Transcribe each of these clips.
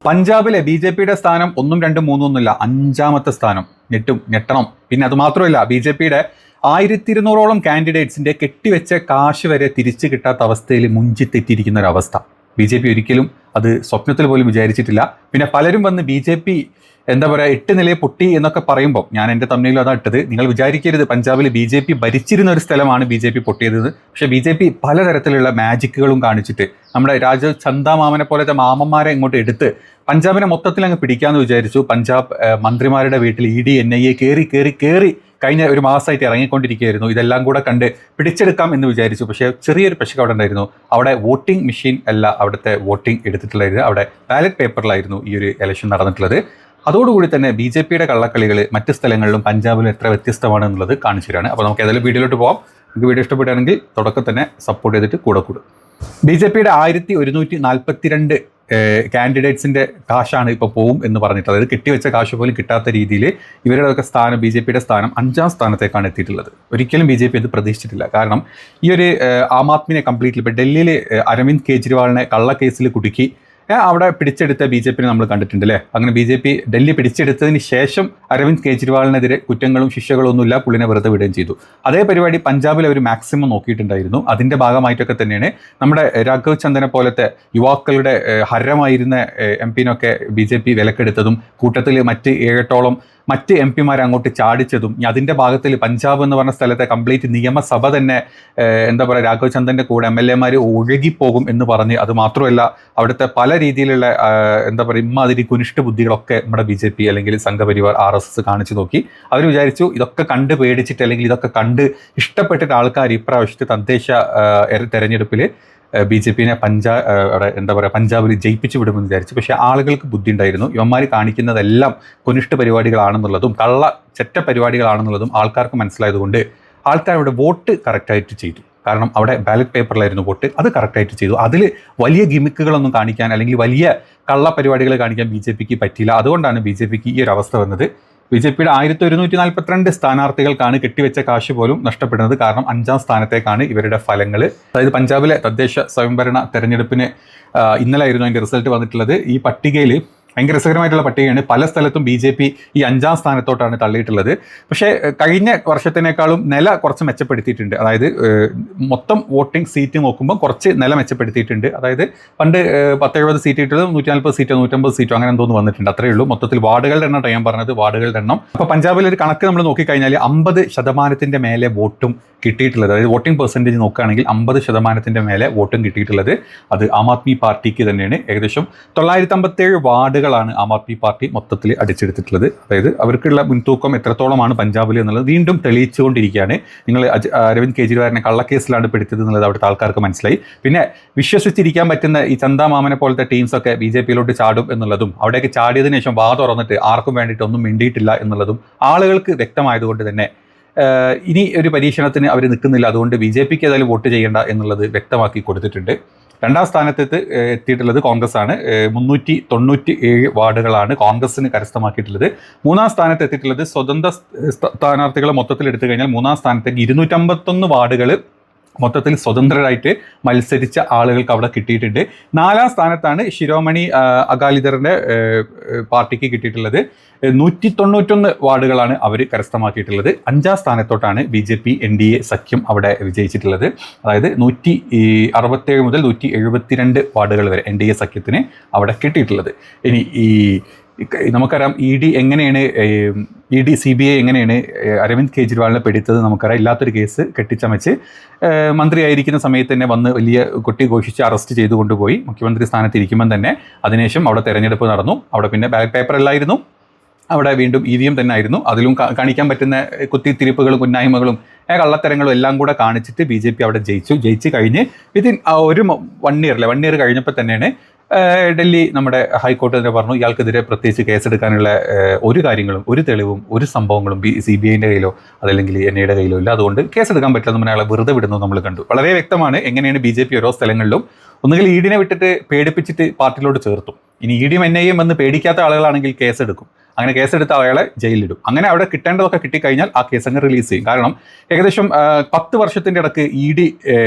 പഞ്ചാബിലെ BJPയുടെ സ്ഥാനം 1, 2, 3 ഒന്നുമില്ല, 5ാമത്തെ സ്ഥാനം. ഞെട്ടണം. പിന്നെ അത് മാത്രമല്ല, BJPയുടെ 1200ഓളം കാൻഡിഡേറ്റ്സിന്റെ കെട്ടിവെച്ച കാശ് വരെ തിരിച്ചു കിട്ടാത്ത അവസ്ഥയിൽ മുഞ്ചിത്തെറ്റിയിരിക്കുന്ന ഒരു അവസ്ഥ. BJP ഒരിക്കലും അത് സ്വപ്നത്തിൽ പോലും വിചാരിച്ചിട്ടില്ല. പിന്നെ പലരും വന്ന് BJP എന്താ പറയുക 8 നിലയെ പൊട്ടി എന്നൊക്കെ പറയുമ്പോൾ ഞാൻ എൻ്റെ തമ്മിലും അതാ ഇട്ടത്. നിങ്ങൾ വിചാരിക്കരുത് പഞ്ചാബിൽ BJP ഭരിച്ചിരുന്ന ഒരു സ്ഥലമാണ് BJP പൊട്ടിയത്. പക്ഷേ BJP പലതരത്തിലുള്ള മാജിക്കുകളും കാണിച്ചിട്ട് നമ്മുടെ രാജ ചന്ദാമാമനെ പോലത്തെ മാമന്മാരെ ഇങ്ങോട്ട് എടുത്ത് പഞ്ചാബിനെ മൊത്തത്തിൽ അങ്ങ് പിടിക്കാമെന്ന് വിചാരിച്ചു. പഞ്ചാബ് മന്ത്രിമാരുടെ വീട്ടിൽ ED NIA കയറി കഴിഞ്ഞ ഒരു മാസമായിട്ട് ഇറങ്ങിക്കൊണ്ടിരിക്കുകയായിരുന്നു. ഇതെല്ലാം കൂടെ കണ്ട് പിടിച്ചെടുക്കാം എന്ന് വിചാരിച്ചു. പക്ഷേ ചെറിയൊരു പ്രശ്നം അവിടെ ഉണ്ടായിരുന്നു. അവിടെ വോട്ടിംഗ് മെഷീൻ അല്ല അവിടുത്തെ വോട്ടിംഗ് എടുത്തിട്ടുള്ളത്, അവിടെ ബാലറ്റ് പേപ്പറിലായിരുന്നു ഈ ഒരു ഇലക്ഷൻ നടന്നിട്ടുള്ളത്. അതോടുകൂടി തന്നെ BJPയുടെ കള്ളക്കളികൾ മറ്റ് സ്ഥലങ്ങളിലും പഞ്ചാബിലും എത്ര വ്യത്യസ്തമാണ് എന്നുള്ളത് കാണിച്ചു തരാണ്. അപ്പോൾ നമുക്ക് ഏതായാലും വീഡിയോയിലോട്ട് പോകാം. നിങ്ങൾക്ക് വീഡിയോ ഇഷ്ടപ്പെടുകയാണെങ്കിൽ തുടക്കം തന്നെ സപ്പോർട്ട് ചെയ്തിട്ട് കൂടെ കൂടും. BJPയുടെ 1142 കാൻഡിഡേറ്റ്സിൻ്റെ കാശാണ് ഇപ്പോൾ പോവും എന്ന് പറഞ്ഞിട്ട്, അതായത് കെട്ടിവെച്ച കാശ് പോലും കിട്ടാത്ത രീതിയിൽ ഇവരുടെയൊക്കെ സ്ഥാനം, BJPയുടെ സ്ഥാനം 5ാം സ്ഥാനത്തേക്കാണ് എത്തിയിട്ടുള്ളത്. ഒരിക്കലും BJP ഇത് പ്രതീക്ഷിച്ചിട്ടില്ല. കാരണം ഈ ഒരു ആം ആദ്മിനെ കംപ്ലീറ്റ്ലി ഇപ്പോൾ ഡൽഹിയിൽ അരവിന്ദ് കെജ്രിവാളിനെ കള്ളക്കേസിൽ കുടുക്കി അവിടെ പിടിച്ചെടുത്ത BJPനെ നമ്മൾ കണ്ടിട്ടുണ്ട് അല്ലേ. അങ്ങനെ BJP ഡൽഹി പിടിച്ചെടുത്തതിന് ശേഷം അരവിന്ദ് കെജ്രിവാളിനെതിരെ കുറ്റങ്ങളും ശിക്ഷകളും ഒന്നുമില്ല, പുള്ളിനെ വെറുതെ വിടുകയും ചെയ്തു. അതേ പരിപാടി പഞ്ചാബിൽ അവർ മാക്സിമം നോക്കിയിട്ടുണ്ടായിരുന്നു. അതിൻ്റെ ഭാഗമായിട്ടൊക്കെ തന്നെയാണ് നമ്മുടെ രാഘവ് ചന്ദനെ പോലത്തെ യുവാക്കളുടെ ഹരമായിരുന്ന MP-നൊക്കെ BJP വിലക്കെടുത്തതും കൂട്ടത്തിൽ മറ്റ് 7-8ഓളം മറ്റ് MP-മാരെ അങ്ങോട്ട് ചാടിച്ചതും. അതിൻ്റെ ഭാഗത്തിൽ പഞ്ചാബ് എന്ന് പറഞ്ഞ സ്ഥലത്തെ കംപ്ലീറ്റ് നിയമസഭ തന്നെ എന്താ പറയുക രാഘവ് ചന്ദൻ്റെ കൂടെ MLA-മാർ ഒഴുകിപ്പോകും എന്ന് പറഞ്ഞ്, അത് മാത്രമല്ല അവിടുത്തെ പല രീതിയിലുള്ള എന്താ പറയുക ഇമ്മാതിരി കുനിഷ്ഠ ബുദ്ധികളൊക്കെ നമ്മുടെ BJP അല്ലെങ്കിൽ സംഘപരിവാർ RSS കാണിച്ചു നോക്കി. അവർ വിചാരിച്ചു ഇതൊക്കെ കണ്ട് പേടിച്ചിട്ട് അല്ലെങ്കിൽ ഇതൊക്കെ കണ്ട് ഇഷ്ടപ്പെട്ടിട്ട് ആൾക്കാർ ഇപ്രാവശ്യത്തെ തദ്ദേശ തെരഞ്ഞെടുപ്പിൽ BJPനെ എന്താ പറയുക പഞ്ചാബിൽ ജയിപ്പിച്ചു വിടുമെന്ന് വിചാരിച്ചു. പക്ഷേ ആളുകൾക്ക് ബുദ്ധി ഉണ്ടായിരുന്നു. ഇവന്മാർ കാണിക്കുന്നതെല്ലാം കുനിഷ്ഠ പരിപാടികളാണെന്നുള്ളതും കള്ള ചെറ്റ പരിപാടികളാണെന്നുള്ളതും ആൾക്കാർക്ക് മനസ്സിലായതുകൊണ്ട് ആൾക്കാരുടെ വോട്ട് കറക്റ്റായിട്ട് ചെയ്തു. കാരണം അവിടെ ബാലറ്റ് പേപ്പറിലായിരുന്നു വോട്ട്, അത് കറക്റ്റായിട്ട് ചെയ്തു. അതിൽ വലിയ ഗിമിക്കുകളൊന്നും കാണിക്കാൻ അല്ലെങ്കിൽ വലിയ കള്ള പരിപാടികൾ കാണിക്കാൻ BJPക്ക് പറ്റിയില്ല. അതുകൊണ്ടാണ് BJPക്ക് ഈ ഒരു അവസ്ഥ വന്നത്. BJPയുടെ 1142 സ്ഥാനാർത്ഥികൾക്കാണ് കെട്ടിവെച്ച കാശ് പോലും നഷ്ടപ്പെടുന്നത്. കാരണം 5ാം സ്ഥാനത്തേക്കാണ് ഇവരുടെ ഫലങ്ങൾ. അതായത് പഞ്ചാബിലെ തദ്ദേശ സ്വയംഭരണ തെരഞ്ഞെടുപ്പിന് ഇന്നലെ ആയിരുന്നു അതിൻ്റെ റിസൾട്ട് വന്നിട്ടുള്ളത്. ഈ പട്ടികയിൽ ഭയങ്കര രസകരമായിട്ടുള്ള പട്ടികയാണ്. പല സ്ഥലത്തും BJP ഈ 5ാം സ്ഥാനത്തോട്ടാണ് തള്ളിയിട്ടുള്ളത്. പക്ഷേ കഴിഞ്ഞ വർഷത്തിനേക്കാളും നില കുറച്ച് മെച്ചപ്പെടുത്തിയിട്ടുണ്ട്. അതായത് മൊത്തം വോട്ടിംഗ് സീറ്റ് നോക്കുമ്പോൾ കുറച്ച് നില മെച്ചപ്പെടുത്തിയിട്ടുണ്ട്. അതായത് പണ്ട് 10-70 സീറ്റ് കിട്ടുന്നത് 140 സീറ്റോ 150 സീറ്റോ അങ്ങനെ എന്തോന്ന് വന്നിട്ടുണ്ട്. അത്രയേ ഉള്ളൂ. മൊത്തത്തിൽ വാർഡുകളുടെ എണ്ണം ഞാൻ പറഞ്ഞത്, വാർഡുകളുടെ എണ്ണം. അപ്പോൾ പഞ്ചാബിൽ ഒരു കണക്ക് നമ്മൾ നോക്കിക്കഴിഞ്ഞാൽ 50% മേലെ വോട്ടും കിട്ടിയിട്ടുള്ളത്. അതായത് വോട്ടിംഗ് പെർസെൻറ്റേജ് നോക്കുകയാണെങ്കിൽ 50% മേലെ വോട്ടും കിട്ടിയിട്ടുള്ളത് അത് ആം ആദ്മി പാർട്ടിക്ക് തന്നെയാണ്. ഏകദേശം 957 വാർഡുകളാണ് ആം ആദ്മി പാർട്ടി മൊത്തത്തിൽ അടിച്ചെടുത്തിട്ടുള്ളത്. അതായത് അവർക്കുള്ള മുൻതൂക്കം എത്രത്തോളമാണ് പഞ്ചാബിൽ എന്നുള്ളത് വീണ്ടും തെളിയിച്ചുകൊണ്ടിരിക്കുകയാണ്. നിങ്ങൾ അരവിന്ദ് കെജ്രിവാളിനെ കള്ളക്കേസിലാണ് പെടുത്തിയത് എന്നുള്ളത് അവിടുത്തെ ആൾക്കാർക്ക് മനസ്സിലായി. പിന്നെ വിശ്വസിച്ചിരിക്കാൻ പറ്റുന്ന ഈ ചന്ദാമാമനെ പോലത്തെ ടീംസൊക്കെ BJPയിലോട്ട് ചാടും എന്നുള്ളതും അവിടേക്ക് ചാടിയതിനു ശേഷം വാ തുറന്നിട്ട് ആർക്കും വേണ്ടിയിട്ട് ഒന്നും മിണ്ടിയിട്ടില്ല എന്നുള്ളതും ആളുകൾക്ക് വ്യക്തമായതുകൊണ്ട് തന്നെ ഇനി ഒരു പരീക്ഷണത്തിന് അവർ നിൽക്കുന്നില്ല. അതുകൊണ്ട് BJPക്ക് ഏതായാലും വോട്ട് ചെയ്യേണ്ട എന്നുള്ളത് വ്യക്തമാക്കി കൊടുത്തിട്ടുണ്ട്. 2ാം സ്ഥാനത്ത് എത്തിയിട്ടുള്ളത് കോൺഗ്രസ് ആണ്. 397 വാർഡുകളാണ് കോൺഗ്രസിന് കരസ്ഥമാക്കിയിട്ടുള്ളത്. 3ാം സ്ഥാനത്ത് എത്തിയിട്ടുള്ളത് സ്വതന്ത്ര സ്ഥാനാർത്ഥികളെ മൊത്തത്തിൽ എടുത്തു കഴിഞ്ഞാൽ 3ാം സ്ഥാനത്തേക്ക് 251 വാർഡുകൾ മൊത്തത്തിൽ സ്വതന്ത്രരായിട്ട് മത്സരിച്ച ആളുകൾക്ക് അവിടെ കിട്ടിയിട്ടുണ്ട്. 4ാം സ്ഥാനത്താണ് ശിരോമണി അകാലിദറിൻ്റെ പാർട്ടിക്ക് കിട്ടിയിട്ടുള്ളത്. 191 വാർഡുകളാണ് അവർ കരസ്ഥമാക്കിയിട്ടുള്ളത്. 5ാം സ്ഥാനത്തോട്ടാണ് BJP NDA സഖ്യം അവിടെ വിജയിച്ചിട്ടുള്ളത്. അതായത് 167 മുതൽ 172 വാർഡുകൾ വരെ NDA സഖ്യത്തിന് അവിടെ കിട്ടിയിട്ടുള്ളത്. ഇനി നമുക്കറിയാം എങ്ങനെയാണ് CBI എങ്ങനെയാണ് അരവിന്ദ് കെജ്രിവാളിനെ പെടുത്തത് നമുക്കറിയാം. ഇല്ലാത്തൊരു കേസ് കെട്ടിച്ചമച്ച് മന്ത്രിയായിരിക്കുന്ന സമയത്ത് തന്നെ വന്ന് വലിയ കൊട്ടി ഘോഷിച്ച് അറസ്റ്റ് ചെയ്തു കൊണ്ടുപോയി മുഖ്യമന്ത്രി സ്ഥാനത്ത് ഇരിക്കുമ്പം തന്നെ. അതിനുശേഷം അവിടെ തെരഞ്ഞെടുപ്പ് നടന്നു. അവിടെ പിന്നെ ബാലറ്റ് പേപ്പർ അല്ലായിരുന്നു, അവിടെ വീണ്ടും EVM തന്നെ ആയിരുന്നു. അതിലും കാണിക്കാൻ പറ്റുന്ന കുത്തിത്തിരിപ്പുകളും കുന്നായ്മകളും കള്ളത്തരങ്ങളും എല്ലാം കൂടെ കാണിച്ചിട്ട് BJP അവിടെ ജയിച്ചു കഴിഞ്ഞ് വിതിൻ ഒരു 1 ഇയർ കഴിഞ്ഞപ്പോൾ തന്നെയാണ് ഡൽഹി നമ്മുടെ ഹൈക്കോടതി തന്നെ പറഞ്ഞു ഇയാൾക്കെതിരെ പ്രത്യേകിച്ച് കേസെടുക്കാനുള്ള ഒരു കാര്യങ്ങളും ഒരു തെളിവും ഒരു സംഭവങ്ങളും CBIൻ്റെ കയ്യിലോ അതല്ലെങ്കിൽ NIAയുടെ കയ്യിലോ ഇല്ല. അതുകൊണ്ട് കേസെടുക്കാൻ പറ്റില്ലെന്ന് പറഞ്ഞാൽ അയാളെ വെറുതെ വിടുന്നത് നമ്മൾ കണ്ടു. വളരെ വ്യക്തമാണ് എങ്ങനെയാണ് BJP ഓരോ സ്ഥലങ്ങളിലും ഒന്നുകിൽ EDനെ വിട്ടിട്ട് പേടിപ്പിച്ചിട്ട് പാർട്ടിയിലോട്ട് ചേർത്തും. ഇനി EDയും NIAയും വന്ന് പേടിക്കാത്ത ആളുകളാണെങ്കിൽ കേസെടുക്കും. അങ്ങനെ കേസെടുത്ത് അയാളെ ജയിലിലിടും. അങ്ങനെ അവിടെ കിട്ടേണ്ടതൊക്കെ കിട്ടിക്കഴിഞ്ഞാൽ ആ കേസ് അങ്ങ് റിലീസ് ചെയ്യും. കാരണം ഏകദേശം 10 വർഷത്തിൻ്റെ ഇടയ്ക്ക് ED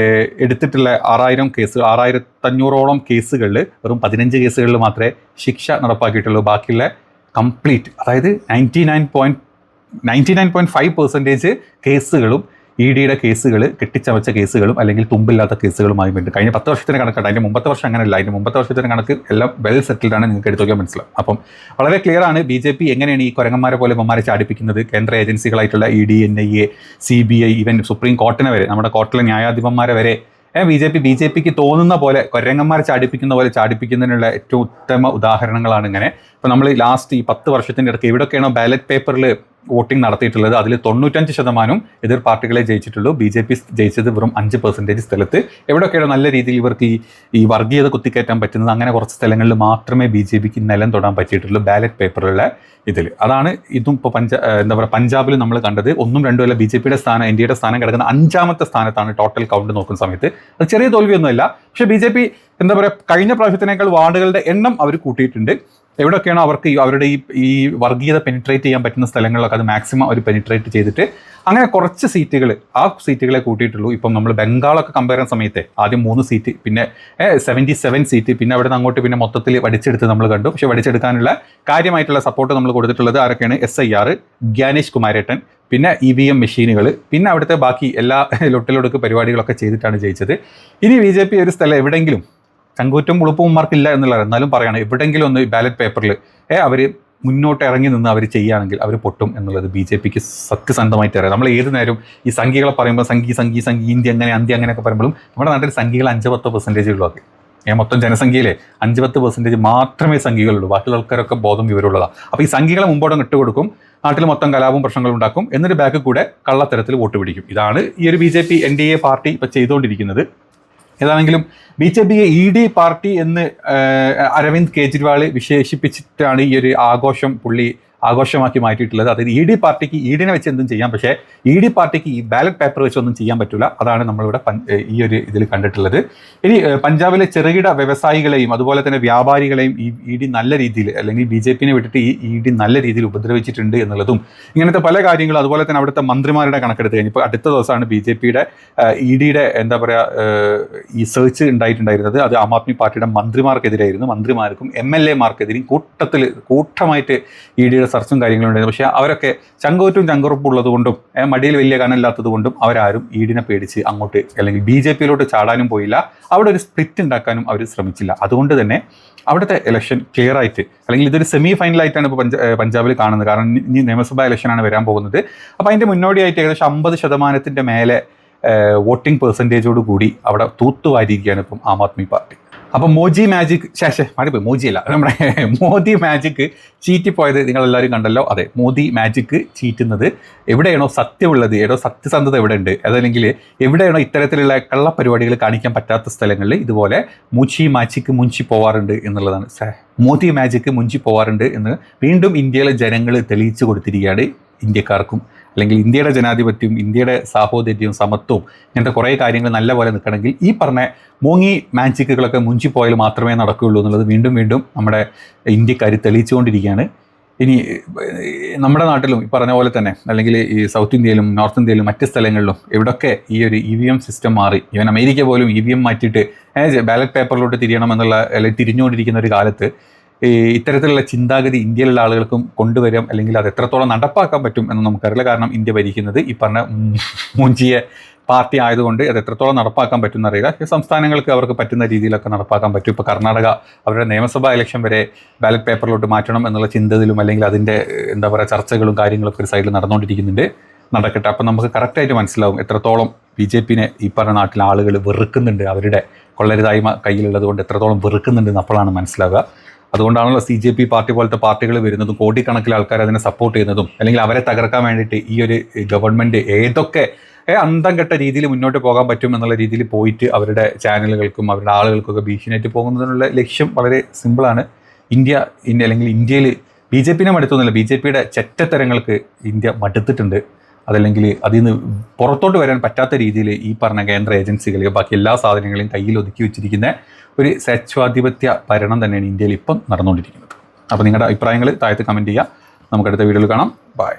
എടുത്തിട്ടുള്ള 6500ഓളം കേസുകളിൽ വെറും 15 കേസുകളിൽ മാത്രമേ ശിക്ഷ നടപ്പാക്കിയിട്ടുള്ളൂ. ബാക്കിയുള്ള കംപ്ലീറ്റ്, അതായത് 99.5% കേസുകളും EDയുടെ കേസുകൾ കെട്ടിച്ചമച്ച കേസുകളും അല്ലെങ്കിൽ തുമ്പില്ലാത്ത കേസുകളുമായി വേണ്ടി കഴിഞ്ഞ 10 വർഷത്തിന് കണക്കാണ്. അതിൻ്റെ മുമ്പത്തെ വർഷം അങ്ങനെയല്ല. അതിൻ്റെ മുമ്പത്തെ വർഷത്തിന് കണക്ക് എല്ലാം വെൽ സെറ്റിൽഡ് ആണ്. നിങ്ങൾക്ക് എടുത്തു നോക്കിയാൽ മനസ്സിലാവും. അപ്പം വളരെ ക്ലിയർ ആണ് BJP എങ്ങനെയാണ് ഈ കുരങ്ങന്മാരെ പോലെ ഇവന്മാരെ ചാടിപ്പിക്കുന്നത്. കേന്ദ്ര ഏജൻസികളായിട്ടുള്ള ED, NIA, CBI, even supreme കോർട്ടിനെ വരെ, നമ്മുടെ കോർട്ടിലെ ന്യായാധിപന്മാരെ വരെ BJPക്ക് തോന്നുന്ന പോലെ കുരങ്ങന്മാരെ ചാടിപ്പിക്കുന്ന പോലെ ചാടിപ്പിക്കുന്നതിനുള്ള ഏറ്റവും ഉത്തമ ഉദാഹരണങ്ങളാണ് ഇങ്ങനെ. ഇപ്പോൾ നമ്മൾ ലാസ്റ്റ് ഈ 10 വർഷത്തിൻ്റെ ഇടയ്ക്ക് എവിടെയൊക്കെയാണോ ബാലറ്റ് പേപ്പറിൽ വോട്ടിംഗ് നടത്തിയിട്ടുള്ളത് അതിൽ 95% എതിർ പാർട്ടികളെ ജയിച്ചിട്ടുള്ളൂ. BJP ജയിച്ചത് വെറും 5% സ്ഥലത്ത്. എവിടെയൊക്കെയാണ് നല്ല രീതിയിൽ ഇവർക്ക് ഈ വർഗീയത കുത്തിക്കയറ്റാൻ പറ്റുന്നത് അങ്ങനെ കുറച്ച് സ്ഥലങ്ങളിൽ മാത്രമേ BJPക്ക് നിലം തൊടാൻ പറ്റിയിട്ടുള്ളൂ ബാലറ്റ് പേപ്പറുള്ള ഇതിൽ. അതാണ് ഇതും ഇപ്പോൾ പഞ്ചാബിൽ നമ്മൾ കണ്ടത്. 1ഉം 2ഉം അല്ല, BJPയുടെ സ്ഥാനം, NDAയുടെ സ്ഥാനം കിടക്കുന്ന 5ാമത്തെ സ്ഥാനത്താണ് ടോട്ടൽ കൗണ്ട് നോക്കുന്ന സമയത്ത്. അത് ചെറിയ തോൽവിയൊന്നുമല്ല. പക്ഷേ BJP കഴിഞ്ഞ പ്രാവശ്യത്തിനേക്കാൾ വാർഡുകളുടെ എണ്ണം അവർ കൂട്ടിയിട്ടുണ്ട്. എവിടെയൊക്കെയാണോ അവർക്ക് അവരുടെ ഈ വർഗീയത പെനിട്രേറ്റ് ചെയ്യാൻ പറ്റുന്ന സ്ഥലങ്ങളിലൊക്കെ അത് മാക്സിമം അവർ പെനിട്രേറ്റ് ചെയ്തിട്ട് അങ്ങനെ കുറച്ച് സീറ്റുകളെ കൂട്ടിയിട്ടുള്ളൂ. ഇപ്പം നമ്മൾ ബംഗാളൊക്കെ കമ്പയർ ചെയ്യുന്ന സമയത്ത് ആദ്യം 3 സീറ്റ്, പിന്നെ 77 സീറ്റ്, പിന്നെ അവിടെ നിന്ന് അങ്ങോട്ട് പിന്നെ മൊത്തത്തിൽ വടിച്ചെടുത്ത് നമ്മൾ കണ്ടു. പക്ഷേ വടിച്ചെടുക്കാനുള്ള കാര്യമായിട്ടുള്ള സപ്പോർട്ട് നമ്മൾ കൊടുത്തിട്ടുള്ളത് ആരൊക്കെയാണ്? SIR, ഗ്യാനേഷ് കുമാരേട്ടൻ, പിന്നെ EVM മെഷീനുകൾ, പിന്നെ അവിടുത്തെ ബാക്കി എല്ലാ ലൊട്ടിലൊടുക്ക് പരിപാടികളൊക്കെ ചെയ്തിട്ടാണ് ജയിച്ചത്. ഇനി BJP ഒരു സ്ഥലം എവിടെയെങ്കിലും ചങ്കൂറ്റും ഉളുപ്പുമാർക്കില്ല എന്നുള്ളത്, എന്നാലും പറയാണ് എവിടെയെങ്കിലും ഒന്ന് ബാലറ്റ് പേപ്പറിൽ അവർ മുന്നോട്ട് ഇറങ്ങി നിന്ന് അവർ ചെയ്യുകയാണെങ്കിൽ അവർ പൊട്ടും എന്നുള്ളത് BJPക്ക് സത്യസന്ധമായിട്ട് അറിയാം. നമ്മൾ ഏത് നേരം ഈ സംഖ്യകളെ പറയുമ്പോൾ സംഖ്യ ഇന്ത്യ അങ്ങനെ അന്ത്യ അങ്ങനെയൊക്കെ പറയുമ്പോഴും നമ്മുടെ നാട്ടിൽ സംഖ്യകൾ 5-10% ഉള്ളൂ. മൊത്തം ജനസംഖ്യയിലെ 5-10% മാത്രമേ സംഖ്യകളുള്ളൂ. ബാക്കിയുള്ള ആൾക്കാരൊക്കെ ബോധം വിവരമുള്ളതാണ്. അപ്പോൾ ഈ സംഖ്യകളെ മുമ്പോട്ടും ഇട്ടുകൊടുക്കും, നാട്ടിൽ മൊത്തം കലാപവും പ്രശ്നങ്ങളും ഉണ്ടാക്കും, എന്നിട്ട് ബാക്ക് കൂടെ കള്ളത്തരത്തിൽ വോട്ട് പിടിക്കും. ഇതാണ് ഈ ഒരു BJP NDA പാർട്ടി ഇപ്പോൾ ചെയ്തുകൊണ്ടിരിക്കുന്നത്. ഏതാണെങ്കിലും BJPയെ ED പാർട്ടി എന്ന് അരവിന്ദ് കെജ്രിവാൾ വിശേഷിപ്പിച്ചിട്ടാണ് ഈ ഒരു ആഘോഷം ആഘോഷമാക്കി മാറ്റിയിട്ടുള്ളത്. അതായത് ED പാർട്ടിക്ക് EDനെ വെച്ച് എന്തും ചെയ്യാം, പക്ഷേ ED പാർട്ടിക്ക് ഈ ബാലറ്റ് പേപ്പർ വെച്ചൊന്നും ചെയ്യാൻ പറ്റില്ല. അതാണ് നമ്മളിവിടെ ഈ ഒരു ഇതിൽ കണ്ടിട്ടുള്ളത്. ഇനി പഞ്ചാബിലെ ചെറുകിട വ്യവസായികളെയും അതുപോലെ തന്നെ വ്യാപാരികളെയും ഈ ED നല്ല രീതിയിൽ, അല്ലെങ്കിൽ BJPനെ വിട്ടിട്ട് ഈ ED നല്ല രീതിയിൽ ഉപദ്രവിച്ചിട്ടുണ്ട് എന്നുള്ളതും ഇങ്ങനത്തെ പല കാര്യങ്ങളും, അതുപോലെ തന്നെ അവിടുത്തെ മന്ത്രിമാരുടെ കണക്കെടുത്ത് കഴിഞ്ഞ് ഇപ്പോൾ അടുത്ത ദിവസമാണ് BJPയുടെ EDയുടെ ഈ സെർച്ച് ഉണ്ടായിട്ടുണ്ടായിരുന്നത്. അത് ആം ആദ്മി പാർട്ടിയുടെ മന്ത്രിമാർക്കെതിരായിരുന്നു. മന്ത്രിമാർക്കും MLA-മാർക്കെതിരെയും കൂട്ടമായിട്ട് EDയുടെ സെർച്ചും കാര്യങ്ങളും ഉണ്ടായിരുന്നു. പക്ഷേ അവരൊക്കെ ചങ്കുറപ്പുള്ളത് കൊണ്ടും മടിയിൽ വലിയ കനമില്ലാത്തത് കൊണ്ടും അവരാരും EDനെ പേടിച്ച് അങ്ങോട്ട് അല്ലെങ്കിൽ BJPയിലോട്ട് ചാടാനും പോയില്ല. അവിടെ ഒരു സ്പ്ലിറ്റ് ഉണ്ടാക്കാനും അവർ ശ്രമിച്ചില്ല. അതുകൊണ്ട് തന്നെ അവിടുത്തെ ഇലക്ഷൻ ക്ലിയർ ആയിട്ട്, അല്ലെങ്കിൽ ഇതൊരു സെമി ഫൈനലായിട്ടാണ് ഇപ്പോൾ പഞ്ചാബിൽ കാണുന്നത്. കാരണം ഇനി നിയമസഭാ ഇലക്ഷനാണ് വരാൻ പോകുന്നത്. അപ്പോൾ അതിൻ്റെ മുന്നോടിയായിട്ട് ഏകദേശം 50% മേലെ വോട്ടിംഗ് പെർസെൻറ്റേജോട് കൂടി അവിടെ തൂത്തുവാരിയിരിക്കുകയാണ് ഇപ്പം ആം ആദ്മി പാർട്ടി. അപ്പം മോജി മാജിക് മോജിയല്ല, നമ്മുടെ മോദി മാജിക്ക് ചീറ്റിപ്പോയത് നിങ്ങളെല്ലാവരും കണ്ടല്ലോ. അതെ, മോദി മാജിക്ക് ചീറ്റുന്നത് എവിടെയാണോ സത്യമുള്ളത്, സത്യസന്ധത എവിടെ ഉണ്ട്, അതല്ലെങ്കിൽ എവിടെയാണോ ഇത്തരത്തിലുള്ള കള്ളപ്പരിപാടികൾ കാണിക്കാൻ പറ്റാത്ത സ്ഥലങ്ങളിൽ ഇതുപോലെ മാജിക്ക് മുഞ്ചി പോവാറുണ്ട് എന്നുള്ളതാണ്. മോദി മാജിക്ക് മുഞ്ചി പോവാറുണ്ട് എന്ന് വീണ്ടും ഇന്ത്യയിലെ ജനങ്ങൾ തെളിയിച്ചു കൊടുത്തിരിക്കുകയാണ് ഇന്ത്യക്കാർക്കും. അല്ലെങ്കിൽ ഇന്ത്യയുടെ ജനാധിപത്യവും ഇന്ത്യയുടെ സാഹോദര്യവും സമത്വവും ഇങ്ങനത്തെ കുറേ കാര്യങ്ങൾ നല്ലപോലെ നിൽക്കണമെങ്കിൽ ഈ പറഞ്ഞ മാജിക്കുകളൊക്കെ മുഞ്ചിപ്പോയാൽ മാത്രമേ നടക്കുകയുള്ളൂ എന്നുള്ളത് വീണ്ടും നമ്മുടെ ഇന്ത്യക്കാർ തെളിയിച്ചുകൊണ്ടിരിക്കുകയാണ്. ഇനി നമ്മുടെ നാട്ടിലും ഈ പറഞ്ഞ പോലെ തന്നെ, അല്ലെങ്കിൽ ഈ സൗത്ത് ഇന്ത്യയിലും നോർത്ത് ഇന്ത്യയിലും മറ്റ് സ്ഥലങ്ങളിലും എവിടെയൊക്കെ ഈ ഒരു EVM സിസ്റ്റം മാറി, ഈവൻ അമേരിക്ക പോലും EVM മാറ്റിയിട്ട് ബാലറ്റ് പേപ്പറിലോട്ട് തിരിയണമെന്നുള്ള, അല്ലെങ്കിൽ തിരിഞ്ഞുകൊണ്ടിരിക്കുന്ന ഒരു കാലത്ത് ഇത്തരത്തിലുള്ള ചിന്താഗതി ഇന്ത്യയിലുള്ള ആളുകൾക്കും കൊണ്ടുവരാം, അല്ലെങ്കിൽ അത് എത്രത്തോളം നടപ്പാക്കാൻ പറ്റും എന്ന് നമുക്കറിയില്ല. കാരണം ഇന്ത്യ ഭരിക്കുന്നത് ഈ പറഞ്ഞ മൂഞ്ചിയ പാർട്ടി ആയതുകൊണ്ട് അത് എത്രത്തോളം നടപ്പാക്കാൻ പറ്റും എന്നറിയില്ല. സംസ്ഥാനങ്ങൾക്ക് അവർക്ക് പറ്റുന്ന രീതിയിലൊക്കെ നടപ്പാക്കാൻ പറ്റും. ഇപ്പോൾ കർണാടക അവരുടെ നിയമസഭാ ഇലക്ഷൻ വരെ ബാലറ്റ് പേപ്പറിലോട്ട് മാറ്റണം എന്നുള്ള ചിന്തയിലും, അല്ലെങ്കിൽ അതിൻ്റെ ചർച്ചകളും കാര്യങ്ങളൊക്കെ ഒരു സൈഡിൽ നടന്നുകൊണ്ടിരിക്കുന്നുണ്ട്. നടക്കട്ടെ. അപ്പം നമുക്ക് കറക്റ്റായിട്ട് മനസ്സിലാവും എത്രത്തോളം BJPനെ ഈ പറഞ്ഞ നാട്ടിലെ ആളുകൾ വെറുക്കുന്നുണ്ട്, അവരുടെ കൊള്ളരുതായ്മ കയ്യിലുള്ളത് കൊണ്ട് എത്രത്തോളം വെറുക്കുന്നുണ്ടെന്ന് അപ്പോഴാണ് മനസ്സിലാവുക. അതുകൊണ്ടാണല്ലോ CJP പാർട്ടി പോലത്തെ പാർട്ടികൾ വരുന്നതും കോടിക്കണക്കിന് ആൾക്കാർ അതിനെ സപ്പോർട്ട് ചെയ്യുന്നതും, അല്ലെങ്കിൽ അവരെ തകർക്കാൻ വേണ്ടിയിട്ട് ഈ ഒരു ഗവൺമെൻറ് ഏതൊക്കെ അന്തം കെട്ട രീതിയിൽ മുന്നോട്ട് പോകാൻ പറ്റും എന്നുള്ള രീതിയിൽ പോയിട്ട് അവരുടെ ചാനലുകൾക്കും അവരുടെ ആളുകൾക്കൊക്കെ ഭീഷണിയായിട്ട് പോകുന്നതിനുള്ള ലക്ഷ്യം വളരെ സിമ്പിളാണ്. അല്ലെങ്കിൽ ഇന്ത്യയിൽ BJPനെ മടുത്തൊന്നുമില്ല, BJPയുടെ ചെറ്റത്തരങ്ങൾക്ക് ഇന്ത്യ മടുത്തിട്ടുണ്ട്. അതല്ലെങ്കിൽ അതിൽ നിന്ന് പുറത്തോട്ട് വരാൻ പറ്റാത്ത രീതിയിൽ ഈ പറഞ്ഞ കേന്ദ്ര ഏജൻസികൾ ബാക്കി എല്ലാ സാധനങ്ങളെയും കയ്യിൽ ഒതുക്കി വെച്ചിരിക്കുന്ന ഒരു സ്വേച്ഛാധിപത്യ ഭരണം തന്നെയാണ് ഇന്ത്യയിൽ ഇപ്പം നടന്നുകൊണ്ടിരിക്കുന്നത്. അപ്പോൾ നിങ്ങളുടെ അഭിപ്രായങ്ങൾ താഴത്ത് കമൻറ്റ് ചെയ്യുക. നമുക്ക് അടുത്ത വീഡിയോയിൽ കാണാം. ബൈ.